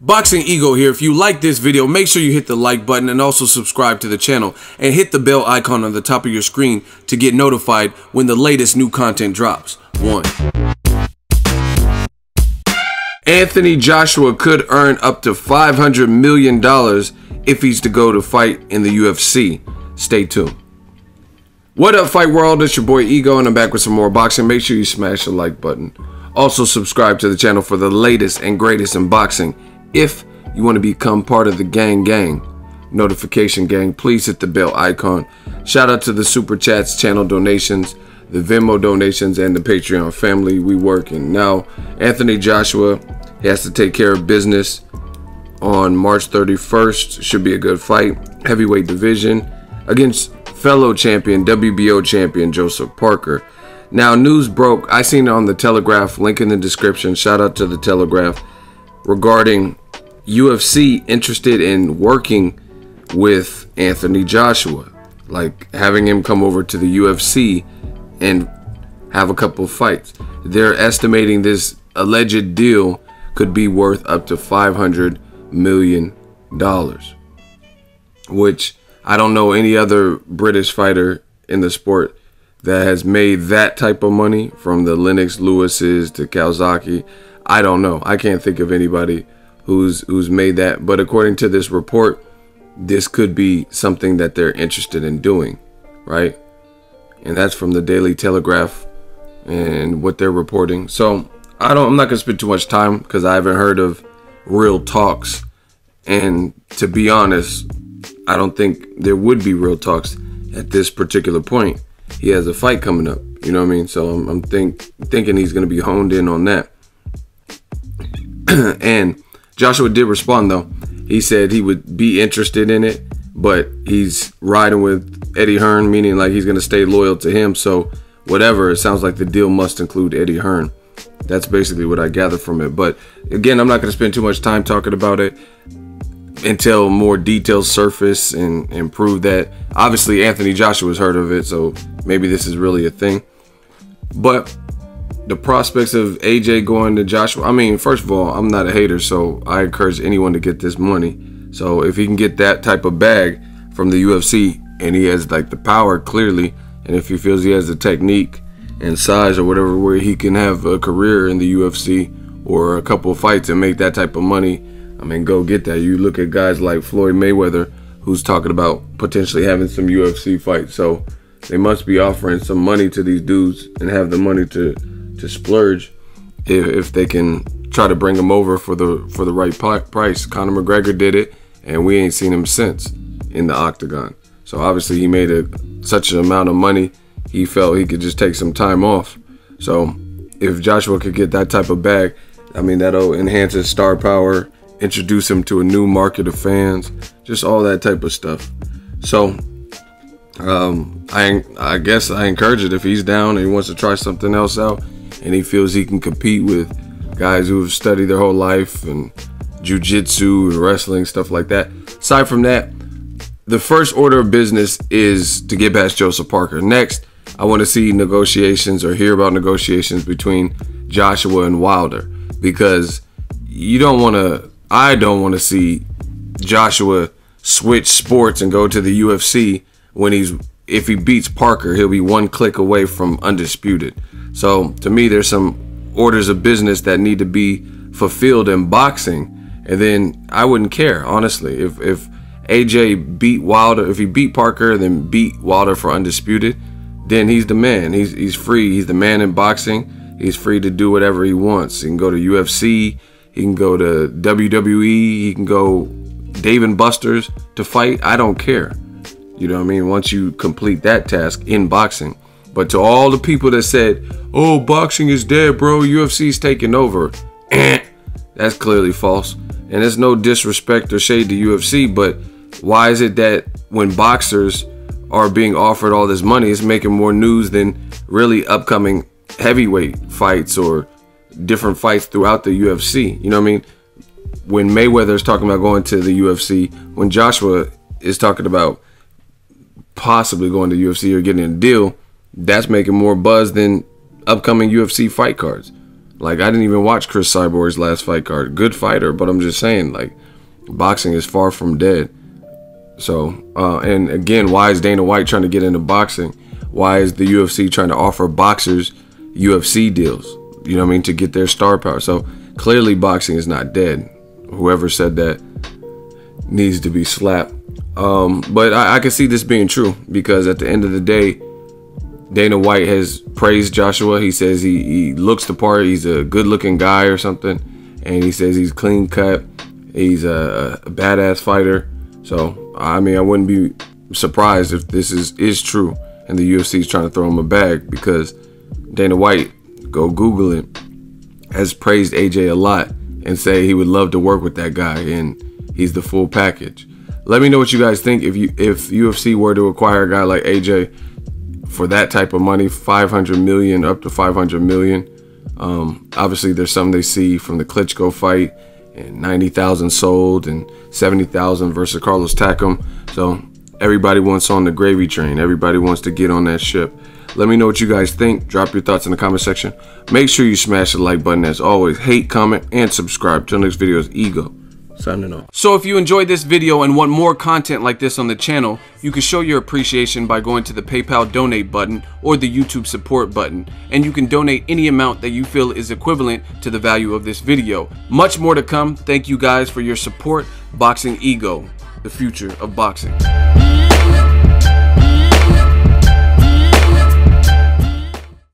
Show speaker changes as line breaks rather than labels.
Boxing Ego here. If you like this video, make sure you hit the like button and also subscribe to the channel and hit the bell icon on the top of your screen to get notified when the latest new content drops. 1. Anthony Joshua could earn up to $500 million if he's to go to fight in the UFC. Stay tuned. What up, Fight World? It's your boy Ego, and I'm back with some more boxing. Make sure you smash the like button. Also subscribe to the channel for the latest and greatest in boxing. If you want to become part of the gang notification gang, please hit the bell icon. Shout out to the super chats, channel donations, the Venmo donations, and the Patreon family. We working now. Anthony Joshua, he has to take care of business on March 31st. Should be a good fight. Heavyweight division against fellow champion, WBO champion Joseph Parker. Now, news broke. I seen it on the Telegraph, link in the description. Shout out to the Telegraph, regarding UFC interested in working with Anthony Joshua, like having him come over to the UFC and have a couple fights. They're estimating this alleged deal could be worth up to $500 million, which I don't know any other British fighter in the sport that has made that type of money, from the Lennox Lewises to Kawasaki. I don't know. I can't think of anybody who's made that. But according to this report, this could be something that they're interested in doing, right? And that's from the Daily Telegraph and what they're reporting. So I'm not gonna spend too much time because I haven't heard of real talks. And to be honest, I don't think there would be real talks at this particular point. He has a fight coming up, you know what I mean? So I'm thinking he's gonna be honed in on that. And Joshua did respond though. He said he would be interested in it, but he's riding with Eddie Hearn, meaning like he's gonna stay loyal to him. So whatever, it sounds like the deal must include Eddie Hearn. That's basically what I gather from it. But again, I'm not gonna spend too much time talking about it until more details surface and prove that. Obviously Anthony Joshua's heard of it, so maybe this is really a thing. But the prospects of AJ going to Joshua, I mean, first of all, I'm not a hater, so I encourage anyone to get this money. So if he can get that type of bag from the UFC, and he has like the power clearly, and if he feels he has the technique and size or whatever, where he can have a career in the UFC or a couple of fights and make that type of money, I mean, go get that. You look at guys like Floyd Mayweather, who's talking about potentially having some UFC fights. So they must be offering some money to these dudes and have the money to splurge if they can try to bring him over for the right price. Conor McGregor did it, and we ain't seen him since in the octagon. So obviously he made such an amount of money, he felt he could just take some time off. So if Joshua could get that type of bag, I mean, that'll enhance his star power, introduce him to a new market of fans, just all that type of stuff. So I guess I encourage it. If he's down and he wants to try something else out and he feels he can compete with guys who have studied their whole life and jiu-jitsu and wrestling, stuff like that. Aside from that, the first order of business is to get past Joseph Parker. Next, I want to see negotiations or hear about negotiations between Joshua and Wilder, because I don't want to see Joshua switch sports and go to the UFC when if he beats Parker, he'll be one click away from undisputed. So to me, there's some orders of business that need to be fulfilled in boxing, and then I wouldn't care, honestly, if AJ beat Wilder, if he beat Parker and then beat Wilder for undisputed, then he's the man. He's free. He's the man in boxing. He's free to do whatever he wants. He can go to UFC. He can go to WWE. He can go Dave and Buster's to fight. I don't care. You know what I mean? Once you complete that task in boxing. But to all the people that said, oh, boxing is dead, bro, UFC's taking over, that's clearly false. And there's no disrespect or shade to UFC, but why is it that when boxers are being offered all this money, it's making more news than really upcoming heavyweight fights or different fights throughout the UFC? You know what I mean? When Mayweather is talking about going to the UFC, when Joshua is talking about possibly going to UFC or getting a deal, that's making more buzz than upcoming UFC fight cards. Like, I didn't even watch Chris Cyborg's last fight card. Good fighter, but I'm just saying, like, boxing is far from dead. So, and again, why is Dana White trying to get into boxing? Why is the UFC trying to offer boxers UFC deals? You know what I mean? To get their star power. So, clearly boxing is not dead. Whoever said that needs to be slapped. But I can see this being true, because at the end of the day, Dana White has praised Joshua. He says he looks the part. He's a good-looking guy or something. And he says he's clean cut. He's a badass fighter. So, I mean, I wouldn't be surprised if this is true and the UFC is trying to throw him a bag, because Dana White, go Google it, has praised AJ a lot and say he would love to work with that guy, and he's the full package. Let me know what you guys think. If UFC were to acquire a guy like AJ for that type of money, 500 million, up to 500 million. Obviously, there's some they see from the Klitschko fight, and 90,000 sold and 70,000 versus Carlos Takam. So everybody wants on the gravy train. Everybody wants to get on that ship. Let me know what you guys think. Drop your thoughts in the comment section. Make sure you smash the like button as always. Hate, comment, and subscribe. Till next video is Ego signing off. So if you enjoyed this video and want more content like this on the channel, you can show your appreciation by going to the PayPal donate button or the YouTube support button, and you can donate any amount that you feel is equivalent to the value of this video. Much more to come. Thank you guys for your support. Boxing Ego, the future of boxing.